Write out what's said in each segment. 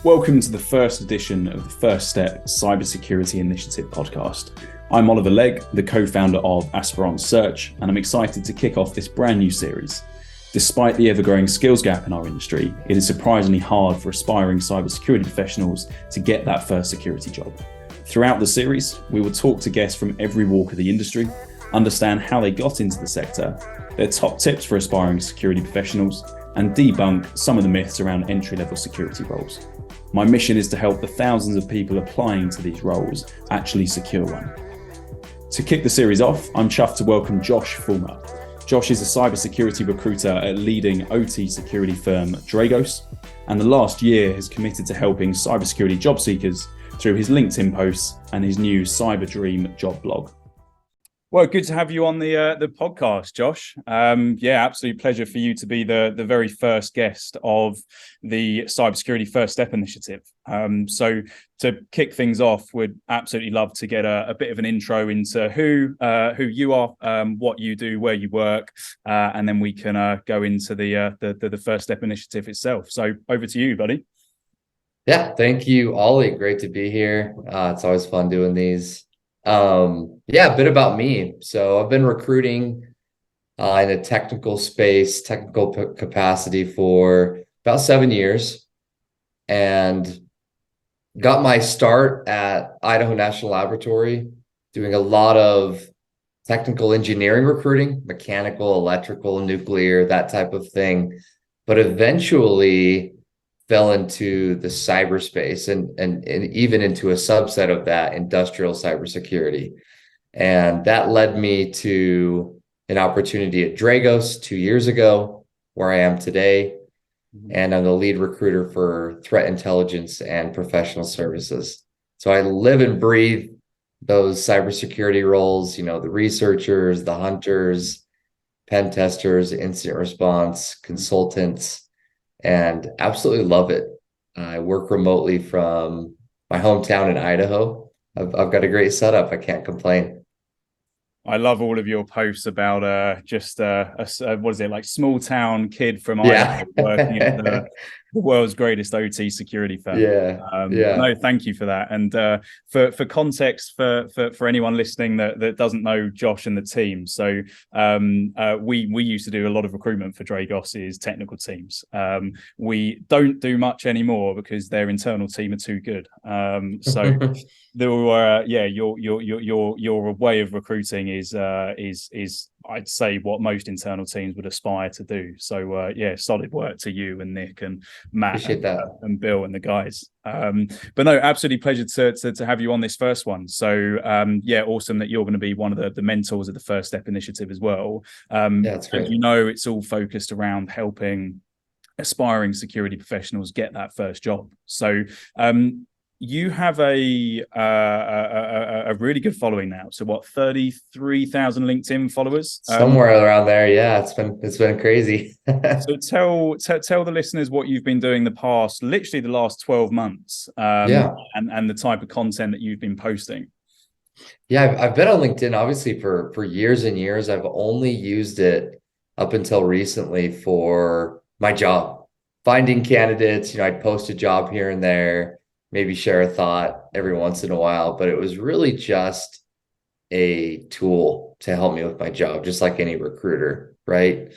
Welcome to the first edition of the FirstStep Cybersecurity Initiative podcast. I'm Oliver Legg, the co-founder of Aspirant Search, and I'm excited to kick off this brand new series. Despite the ever-growing skills gap in our industry, it is surprisingly hard for aspiring cybersecurity professionals to get that first security job. Throughout the series, we will talk to guests from every walk of the industry, understand how they got into the sector, their top tips for aspiring security professionals, and debunk some of the myths around entry-level security roles. My mission is to help the thousands of people applying to these roles actually secure one. To kick the series off, I'm chuffed to welcome Josh Fullmer. Josh is a cybersecurity recruiter at leading OT security firm Dragos, and the last year has committed to helping cybersecurity job seekers through his LinkedIn posts and his new Cyber Dream job blog. Well, good to have you on the podcast, Josh. Absolute pleasure for you to be the very first guest of the Cybersecurity FirstStep Initiative. So to kick things off, would absolutely love to get a bit of an intro into who you are, what you do, where you work, and then we can go into the FirstStep Initiative itself. So over to you, buddy. Yeah, thank you, Ollie. Great to be here. It's always fun doing these. A bit about me. So I've been recruiting in a technical space, technical capacity for about 7 years, and got my start at Idaho National Laboratory, doing a lot of technical engineering recruiting, mechanical, electrical, nuclear, that type of thing, but eventually fell into the cyberspace and even into a subset of that, industrial cybersecurity. And that led me to an opportunity at Dragos 2 years ago, where I am today. And I'm the lead recruiter for threat intelligence and professional services. So I live and breathe those cybersecurity roles, the researchers, the hunters, pen testers, incident response, consultants, and absolutely love it. I work remotely from my hometown in Idaho. I've got a great setup. I can't complain. I love all of your posts about what is it, like small town kid from Idaho working at the world's greatest OT security firm. No, thank you for that. And for context for anyone listening that doesn't know Josh and the team, so we used to do a lot of recruitment for Dragos's technical teams. We don't do much anymore because their internal team are too good. So there were your way of recruiting is I'd say what most internal teams would aspire to do. So solid work to you and Nick and Matt and Bill and the guys. But no, absolutely pleasure to have you on this first one. So awesome that you're going to be one of the mentors of the FirstStep Initiative as well. That's great. It's all focused around helping aspiring security professionals get that first job. So you have a really good following now. So what, 33,000 LinkedIn followers? Somewhere around there. Yeah, it's been crazy. So tell the listeners what you've been doing the last 12 months. And the type of content that you've been posting. Yeah, I've been on LinkedIn obviously for years and years. I've only used it up until recently for my job, finding candidates. I'd post a job here and there, maybe share a thought every once in a while, but it was really just a tool to help me with my job, just like any recruiter, right?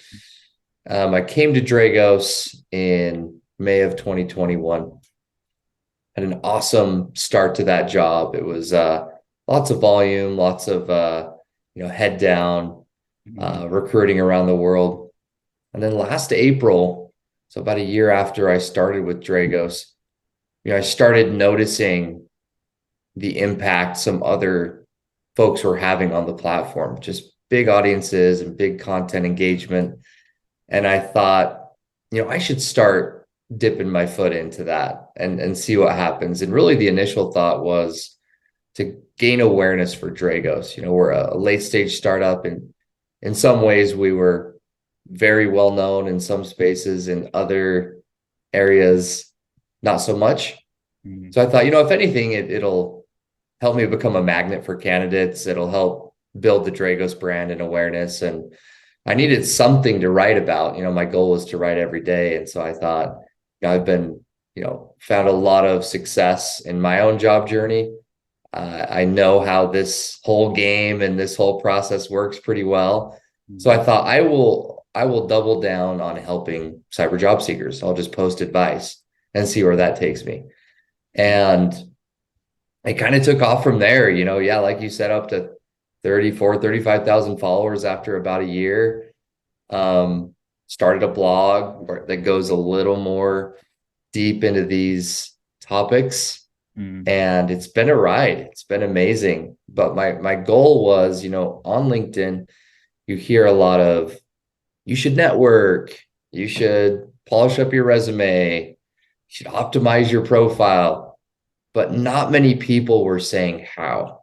I came to Dragos in May of 2021. Had an awesome start to that job. It was lots of volume, lots of head down, recruiting around the world. And then last April, so about a year after I started with Dragos, I started noticing the impact some other folks were having on the platform, just big audiences and big content engagement. And I thought, I should start dipping my foot into that and see what happens. And really the initial thought was to gain awareness for Dragos. We're a late stage startup, and in some ways we were very well known in some spaces, in other areas not so much. So I thought, if anything, it'll help me become a magnet for candidates. It'll help build the Dragos brand and awareness. And I needed something to write about. My goal was to write every day. And so I thought, I've been, found a lot of success in my own job journey. I know how this whole game and this whole process works pretty well. So I thought I will double down on helping cyber job seekers. I'll just post advice and see where that takes me. And it kind of took off from there, yeah, like you said, up to 35,000 followers after about a year. Started a blog that goes a little more deep into these topics. And it's been a ride. It's been amazing. But my goal was, on LinkedIn, you hear a lot of, you should network, you should polish up your resume, you should optimize your profile. But not many people were saying how.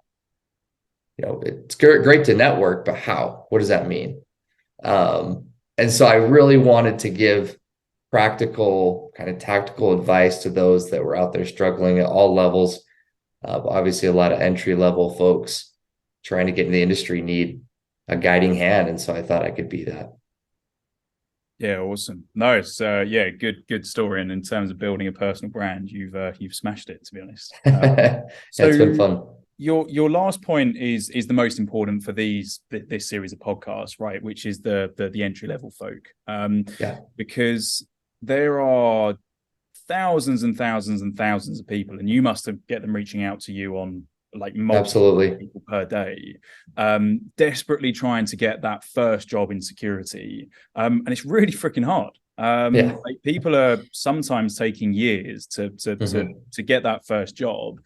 It's great to network, but how? What does that mean? And so I really wanted to give practical, kind of tactical advice to those that were out there struggling at all levels. Obviously, a lot of entry level folks trying to get in the industry need a guiding hand, and so I thought I could be that. Yeah, awesome. No, it's good story. And in terms of building a personal brand, you've smashed it, to be honest. So it's been fun. Your last point is the most important for this series of podcasts, right? Which is the entry level folk. Because there are thousands and thousands and thousands of people, and you must get them reaching out to you on like multiple people per day, desperately trying to get that first job in security. And it's really freaking hard. Like people are sometimes taking years to get that first job.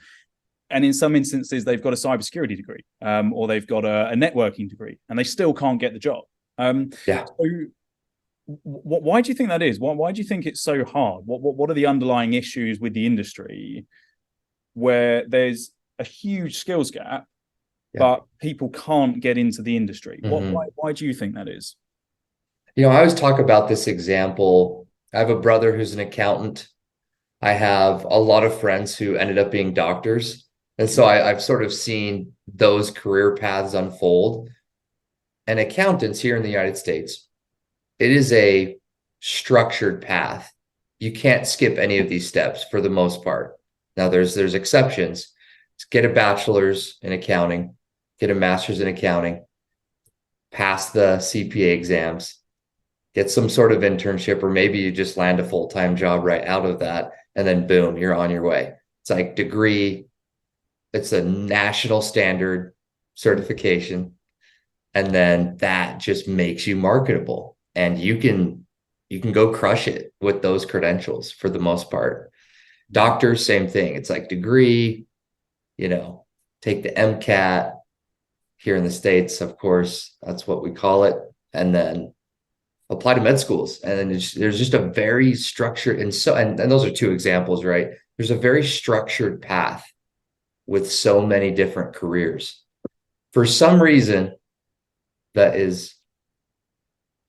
And in some instances, they've got a cybersecurity degree, or they've got a networking degree, and they still can't get the job. So why do you think that is? Why do you think it's so hard? What are the underlying issues with the industry where there's a huge skills gap, but people can't get into the industry? Why do you think that is? I always talk about this example. I have a brother who's an accountant. I have a lot of friends who ended up being doctors. And so I've sort of seen those career paths unfold. And accountants here in the United States, it is a structured path. You can't skip any of these steps for the most part. Now there's exceptions. Get a bachelor's in accounting, get a master's in accounting, pass the CPA exams, get some sort of internship, or maybe you just land a full-time job right out of that, and then boom, you're on your way. It's like degree, it's a national standard certification, and then that just makes you marketable, and you can go crush it with those credentials for the most part. Doctors, same thing. It's like degree, take the MCAT here in the States, of course, that's what we call it, and then apply to med schools. And then there's just a very structured, and those are two examples, right? There's a very structured path with so many different careers. For some reason, that is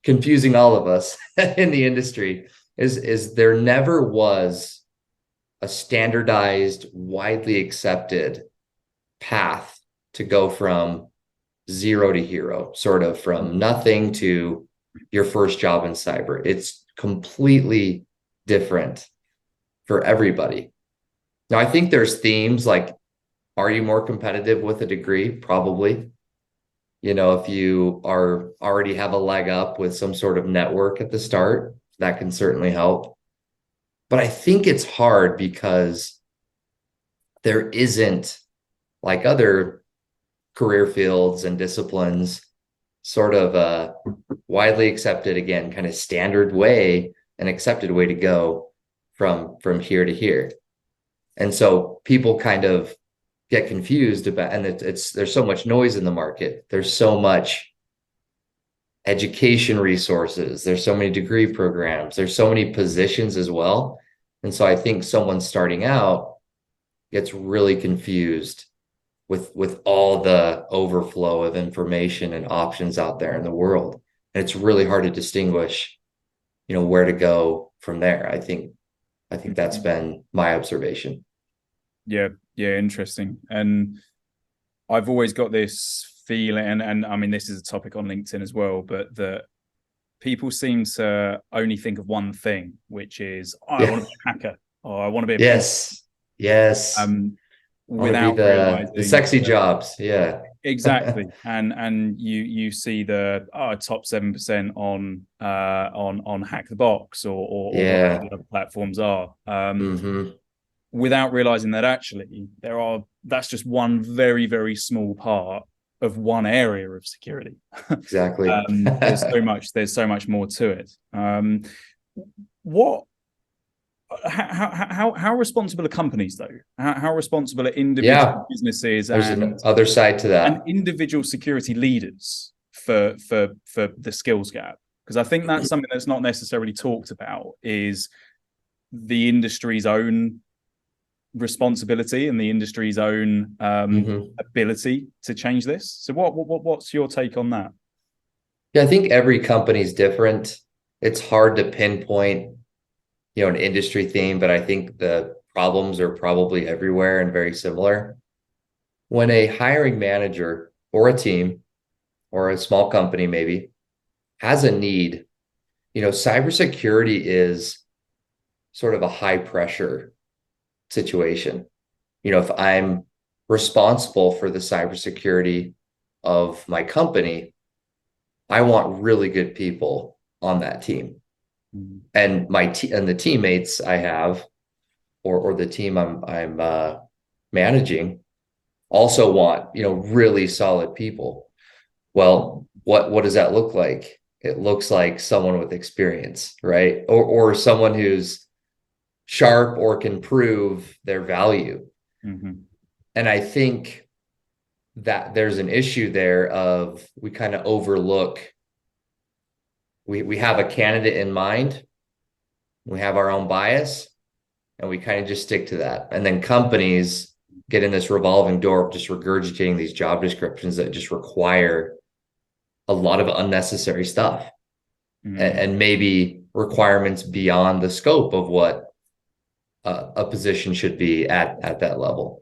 confusing all of us in the industry, is there never was a standardized, widely accepted path to go from zero to hero, sort of from nothing to your first job in cyber. It's completely different for everybody. Now, I think there's themes like, are you more competitive with a degree? Probably. If you already have a leg up with some sort of network at the start, that can certainly help. But I think it's hard because there isn't, like other career fields and disciplines, sort of a widely accepted, again, kind of standard way, an accepted way to go from here to here. And so people kind of get confused about, and there's so much noise in the market. There's so much education resources. There's so many degree programs. There's so many positions as well. And so I think someone starting out gets really confused with all the overflow of information and options out there in the world. And it's really hard to distinguish, where to go from there. I think that's been my observation. Yeah, interesting. And I've always got this feeling, and I mean, this is a topic on LinkedIn as well, but that people seem to only think of one thing, which is, I want to be a hacker. Oh, I want to be a pen Yes. I want to be without the realizing sexy jobs. Yeah. exactly. And you see the top 7% on Hack the Box or whatever Yeah. the other platforms are. Hmm. Without realizing that actually that's just one very, very small part of one area of security. Exactly. There's so much more to it. What how responsible are companies though? How responsible are individual Yeah. businesses There's an other side to and that. individual security leaders for the skills gap? Because I think that's something that's not necessarily talked about, is the industry's own responsibility and the industry's own Hmm. ability to change this. So what's your take on that? Yeah, I think every company is different. It's hard to pinpoint, an industry theme, but I think the problems are probably everywhere and very similar. When a hiring manager or a team or a small company maybe has a need, cybersecurity is sort of a high pressure situation. If I'm responsible for the cybersecurity of my company, I want really good people on that team. Mm-hmm. And and the teammates I have, or the team I'm managing, also want really solid people. Well, what does that look like? It looks like someone with experience, right? Or someone who's sharp or can prove their value. Mm-hmm. And I think that there's an issue there of we kind of overlook. We have a candidate in mind, we have our own bias, and we kind of just stick to that. And then companies get in this revolving door of just regurgitating these job descriptions that just require a lot of unnecessary stuff, Mm-hmm. and maybe requirements beyond the scope of what a position should be at that level.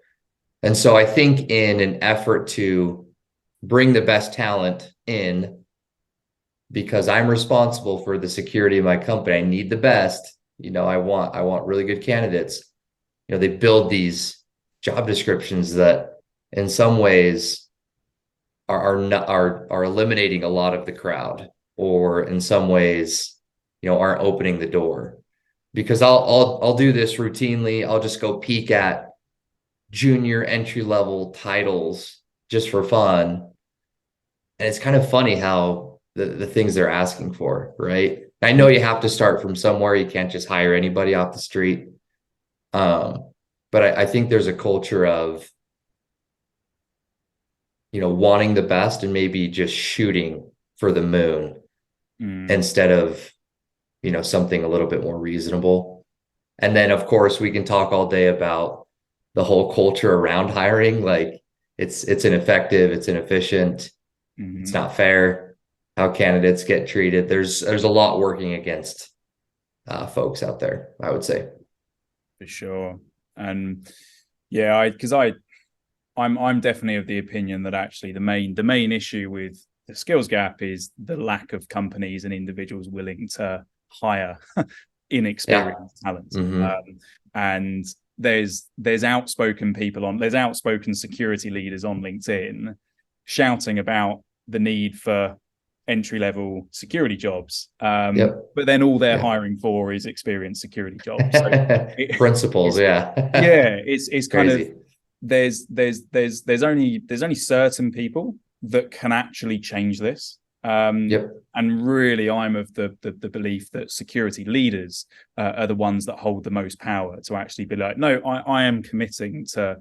And so I think in an effort to bring the best talent in, because I'm responsible for the security of my company, I need the best. I want really good candidates. They build these job descriptions that in some ways are eliminating a lot of the crowd, or in some ways, aren't opening the door. Because I'll do this routinely. I'll just go peek at junior entry level titles just for fun. And it's kind of funny how the things they're asking for, right? I know you have to start from somewhere. You can't just hire anybody off the street. Um, but I think there's a culture of, wanting the best and maybe just shooting for the moon Mm. instead of, something a little bit more reasonable. And then, of course, we can talk all day about the whole culture around hiring. Like it's ineffective, it's inefficient, it's Mm-hmm. not fair how candidates get treated. There's a lot working against folks out there, I would say. For sure. And yeah, I'm definitely of the opinion that actually the main issue with the skills gap is the lack of companies and individuals willing to hire Yeah. inexperienced talent. Hmm. And there's outspoken security leaders on LinkedIn shouting about the need for entry level security jobs, Yep. but then all they're Yeah. hiring for is experienced security jobs. So Principles. it's Yeah. yeah, it's kind of Crazy. there's only certain people that can actually change this. Yep. And really, I'm of the belief that security leaders are the ones that hold the most power to actually be like, no, I am committing to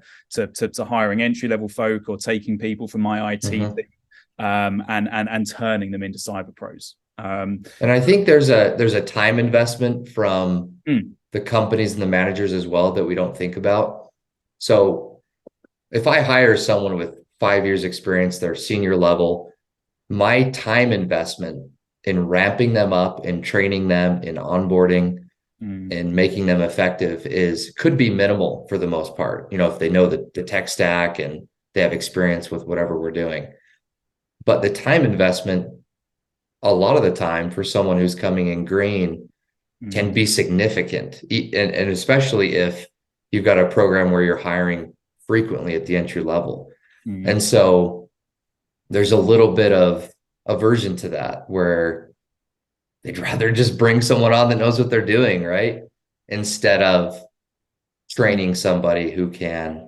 hiring entry level folk or taking people from my IT team, Hmm. and turning them into cyber pros. And I think there's a time investment from Mm, the companies and the managers as well that we don't think about. So if I hire someone with 5 years experience, they're senior level, my time investment in ramping them up, in training them, in onboarding, mm, and making them effective could be minimal for the most part, if they know the tech stack and they have experience with whatever we're doing. But the time investment, a lot of the time for someone who's coming in green, can be significant. And especially if you've got a program where you're hiring frequently at the entry level. And so there's a little bit of aversion to that, where they'd rather just bring someone on that knows what they're doing, right? Instead of training somebody who can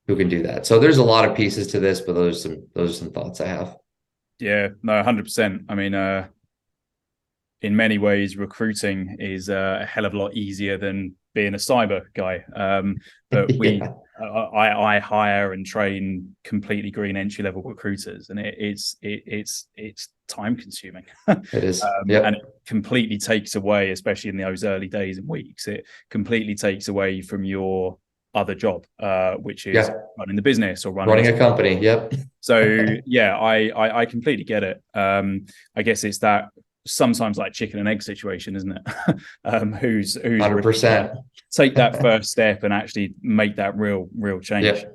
do that. So there's a lot of pieces to this, but those are some thoughts I have. Yeah, no, 100%. I mean, in many ways, recruiting is a hell of a lot easier than being a cyber guy. But I hire and train completely green entry level recruiters, and it's time consuming. It is, and it completely takes away, especially in those early days and weeks, it completely takes away from your other job, which is running the business or running a company. Yep. So yeah, I completely get it. I guess it's that sometimes like chicken and egg situation, isn't it? Who's 100% take that first step and actually make that real change.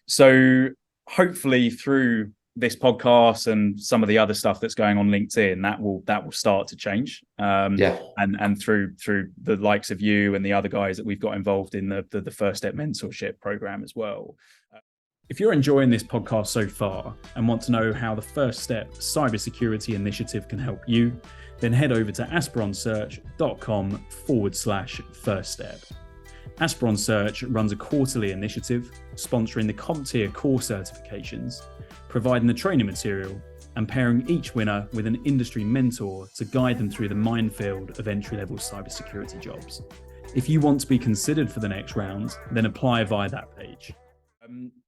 So hopefully through this podcast and some of the other stuff that's going on LinkedIn, that will start to change. And through the likes of you and the other guys that we've got involved in the FirstStep mentorship program as well. If you're enjoying this podcast so far and want to know how the FirstStep Cybersecurity Initiative can help you, then head over to asperonsearch.com/firststep. Asperon Search runs a quarterly initiative sponsoring the CompTIA core certifications, providing the training material, and pairing each winner with an industry mentor to guide them through the minefield of entry-level cybersecurity jobs. If you want to be considered for the next round, then apply via that page.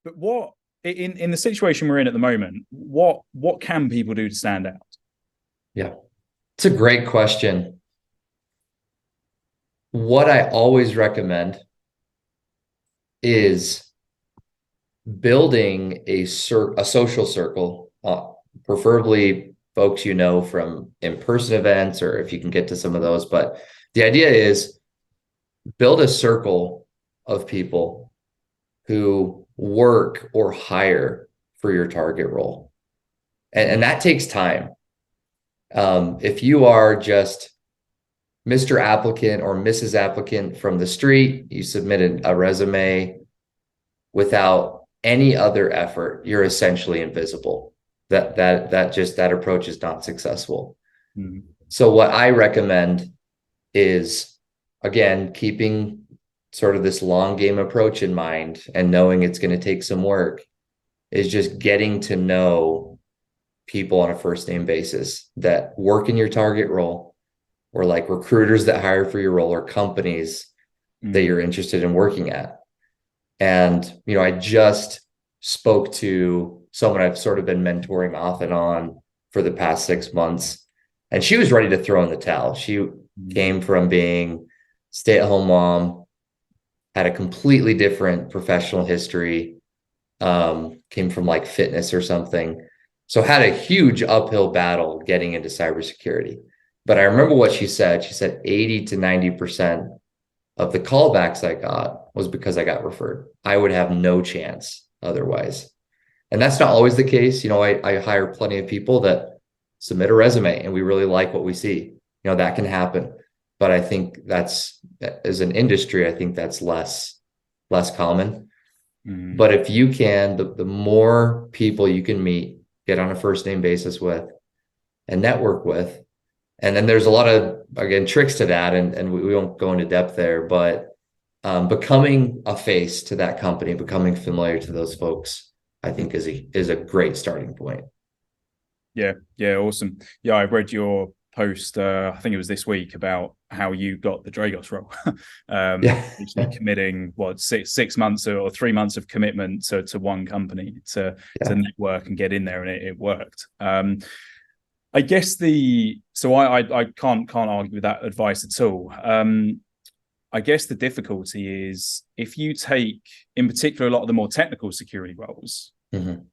But what in the situation we're in at the moment, what can people do to stand out? Yeah, it's a great question. What I always recommend is building a social circle, preferably folks you know from in-person events, or if you can get to some of those. But the idea is build a circle of people who work or hire for your target role. And that takes time. If you are just Mr. Applicant or Mrs. Applicant from the street, you submitted a resume without any other effort, you're essentially invisible. That approach is not successful. So what I recommend is, again, keeping sort of this long game approach in mind and knowing it's going to take some work, is just getting to know people on a first name basis that work in your target role, or like recruiters that hire for your role, or companies that you're interested in working at. And, I just spoke to someone I've sort of been mentoring off and on for the past 6 months, and she was ready to throw in the towel. She came from being stay-at-home mom, had a completely different professional history, came from like fitness or something. So had a huge uphill battle getting into cybersecurity. But I remember what she said. She said 80 to 90% of the callbacks I got was because I got referred. I would have no chance otherwise. And that's not always the case. I hire plenty of people that submit a resume and we really like what we see. That can happen. But I think as an industry, I think that's less common. But if you can, the more people you can meet, get on a first name basis with, and network with, and then there's a lot of, again, tricks to that, and we won't go into depth there, but becoming a face to that company, becoming familiar to those folks, I think is a great starting point. Yeah, awesome. Yeah, I read your post, I think it was this week, about how you got the Dragos role. Committing 6 months or 3 months of commitment to one company to network and get in there, and it worked. I guess I can't argue with that advice at all. I guess the difficulty is, if you take, in particular, a lot of the more technical security roles,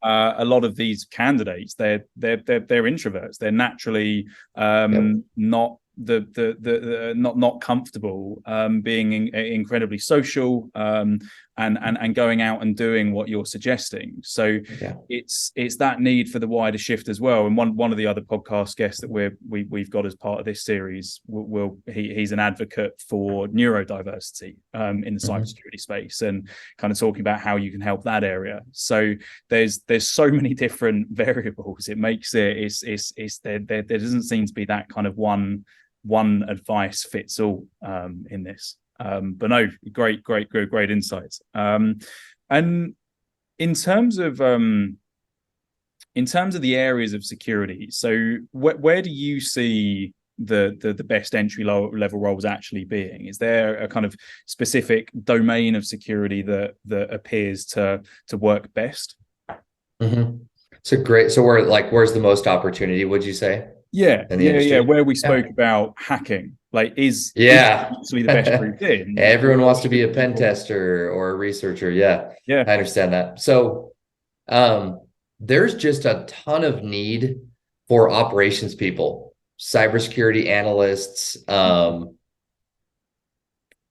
a lot of these candidates, they're introverts. They're naturally not not comfortable, being incredibly social, and going out and doing what you're suggesting. So it's that need for the wider shift as well. And one of the other podcast guests that we've got as part of this series, he's an advocate for neurodiversity in the cybersecurity space, and kind of talking about how you can help that area. So there's so many different variables. It makes there doesn't seem to be that kind of one advice fits all in this. But no, great insights. And in terms of the areas of security, so where do you see the best entry level roles actually being? Is there a kind of specific domain of security that appears to work best? So where's the most opportunity, would you say? Yeah. Where we spoke about hacking, like is actually the best route in. Everyone wants to be a pen tester or a researcher. Yeah, I understand that. So there's just a ton of need for operations people, cybersecurity analysts,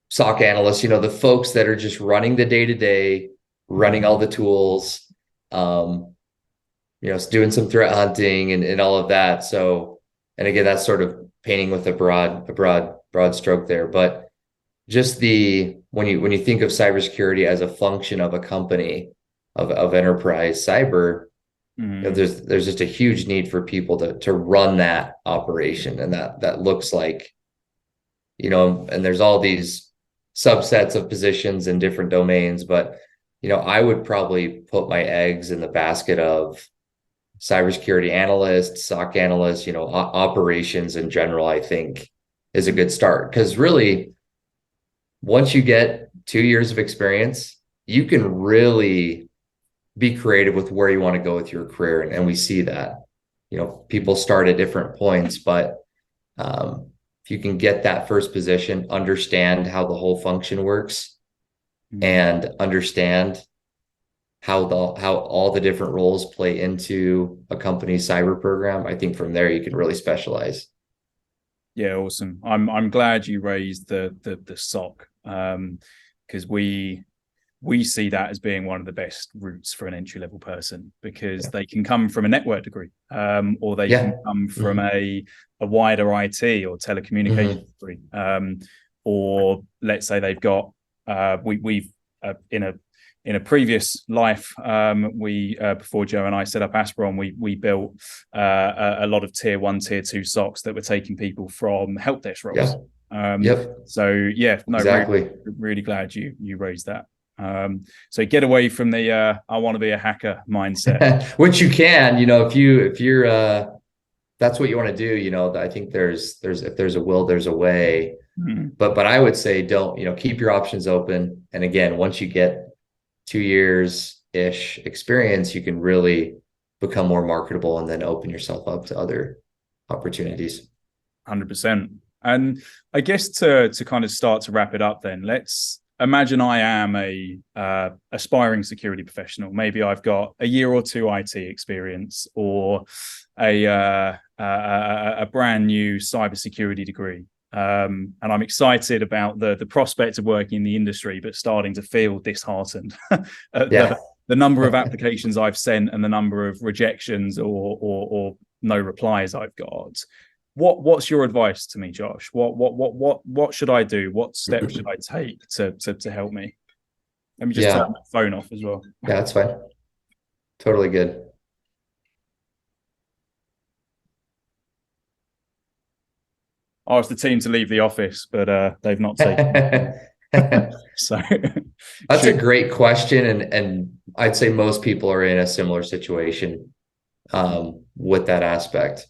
SOC analysts, the folks that are just running the day-to-day, running all the tools, doing some threat hunting and all of that. So, and again, that's sort of painting with a broad stroke there, but just when you think of cybersecurity as a function of a company of enterprise cyber, there's just a huge need for people to run that operation. And that looks like, and there's all these subsets of positions in different domains, but, I would probably put my eggs in the basket of cybersecurity analysts, SOC analysts, operations in general, I think is a good start. Because really, once you get 2 years of experience, you can really be creative with where you want to go with your career. And we see that, people start at different points, but if you can get that first position, understand how the whole function works, and understand how all the different roles play into a company's cyber program, I think from there you can really specialize. Yeah, awesome. I'm glad you raised the SOC, because we see that as being one of the best routes for an entry level person, because they can come from a network degree, or they can come from a wider IT or telecommunications degree, or let's say they've got we've in a previous life, before Joe and I set up Asperon, we built a lot of tier 1, tier 2 SOCs that were taking people from help desk roles. So exactly. Really glad you raised that. So get away from the I want to be a hacker mindset, which you can, if you're that's what you want to do. I think if there's a will, there's a way. But I would say don't, keep your options open. And again, once you get 2 years-ish experience, you can really become more marketable and then open yourself up to other opportunities. 100%. And I guess to kind of start to wrap it up then, let's imagine I am a aspiring security professional. Maybe I've got a year or two IT experience, or a brand new cybersecurity degree. And I'm excited about the prospect of working in the industry, but starting to feel disheartened at the number of applications I've sent and the number of rejections or no replies I've got. What's your advice to me, Josh? What should I do? What steps should I take to help me? Let me just turn my phone off as well. Yeah, that's fine. Totally good. I asked the team to leave the office, but they've not taken so that's a great question. And I'd say most people are in a similar situation with that aspect.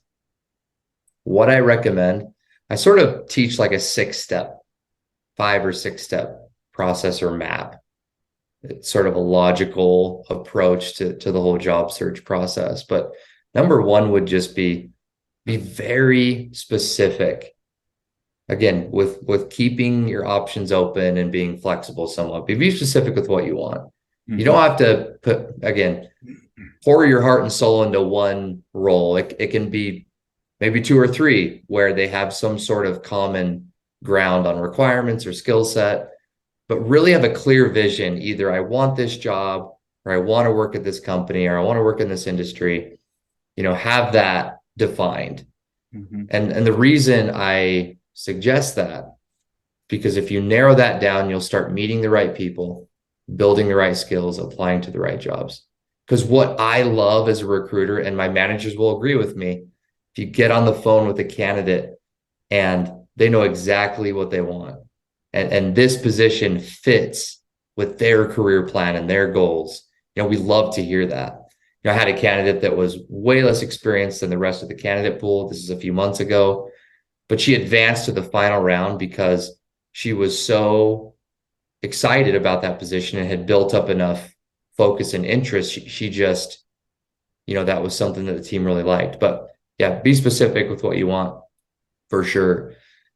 What I recommend, I sort of teach like a 5 or 6 step process or map. It's sort of a logical approach to the whole job search process. But number 1 would just be very specific. Again, with keeping your options open and being flexible somewhat. Be specific with what you want. You don't have to pour your heart and soul into one role. It can be maybe 2 or 3 where they have some sort of common ground on requirements or skill set, but really have a clear vision. Either I want this job, or I want to work at this company, or I want to work in this industry, have that defined. Mm-hmm. And the reason I suggest that, because if you narrow that down, you'll start meeting the right people, building the right skills, applying to the right jobs. Because what I love as a recruiter, and my managers will agree with me, if you get on the phone with a candidate and they know exactly what they want, and this position fits with their career plan and their goals, we love to hear that. I had a candidate that was way less experienced than the rest of the candidate pool. This is a few months ago, but she advanced to the final round because she was so excited about that position and had built up enough focus and interest. She just, that was something that the team really liked. But yeah, be specific with what you want for sure.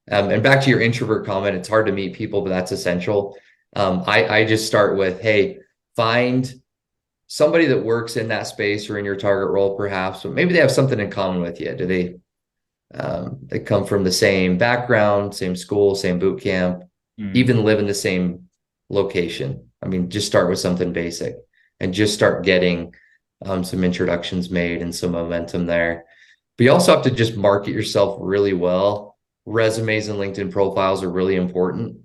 And back to your introvert comment, it's hard to meet people, but that's essential. I just start with, hey, find somebody that works in that space or in your target role, perhaps, but maybe they have something in common with you. Do they come from the same background, same school, same boot camp, even live in the same location? I mean, just start with something basic and just start getting some introductions made and some momentum there. But you also have to just market yourself really well. Resumes and LinkedIn profiles are really important.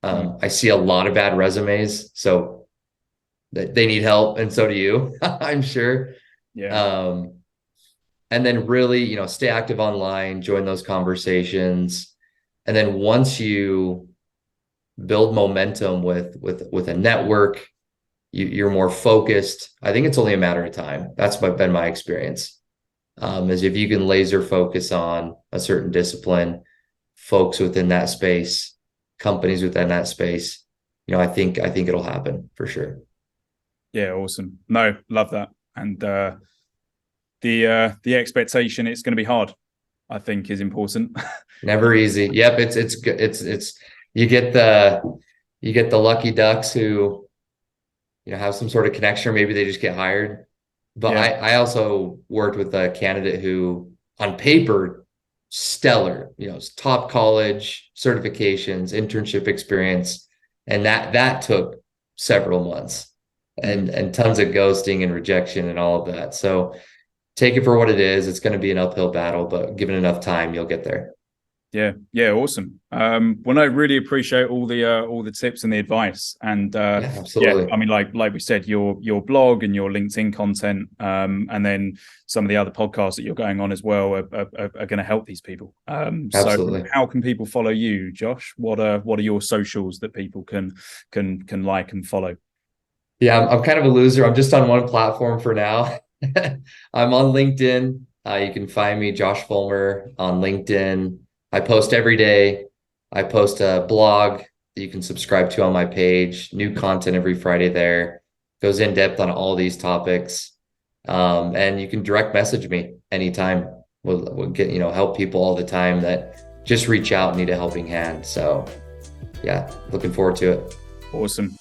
I see a lot of bad resumes, so they need help, and so do you, I'm sure. Yeah. And then really, stay active online, join those conversations. And then once you build momentum with a network, you're more focused. I think it's only a matter of time. That's been my experience. Is if you can laser focus on a certain discipline, folks within that space, companies within that space, I think it'll happen for sure. Yeah, awesome. No, love that. And the expectation it's going to be hard, I think, is important. Never easy. Yep, it's you get the lucky ducks who have some sort of connection, or maybe they just get hired. But Yeah. I also worked with a candidate who, on paper, stellar, top college certifications, internship experience, and that took several months and tons of ghosting and rejection and all of that. So take it for what it is. It's going to be an uphill battle, but given enough time, you'll get there. Yeah, awesome. Well, I really appreciate all the tips and the advice. And absolutely. I mean, like we said, your blog and your LinkedIn content, and then some of the other podcasts that you're going on as well are going to help these people. Absolutely. So how can people follow you, Josh? What are your socials that people can like and follow? Yeah, I'm kind of a loser. I'm just on one platform for now. I'm on LinkedIn. You can find me, Josh Fullmer, on LinkedIn. I post every day. I post a blog that you can subscribe to on my page. New content every Friday there. Goes in depth on all these topics. And you can direct message me anytime. We'll get, help people all the time that just reach out and need a helping hand. So yeah, looking forward to it. Awesome.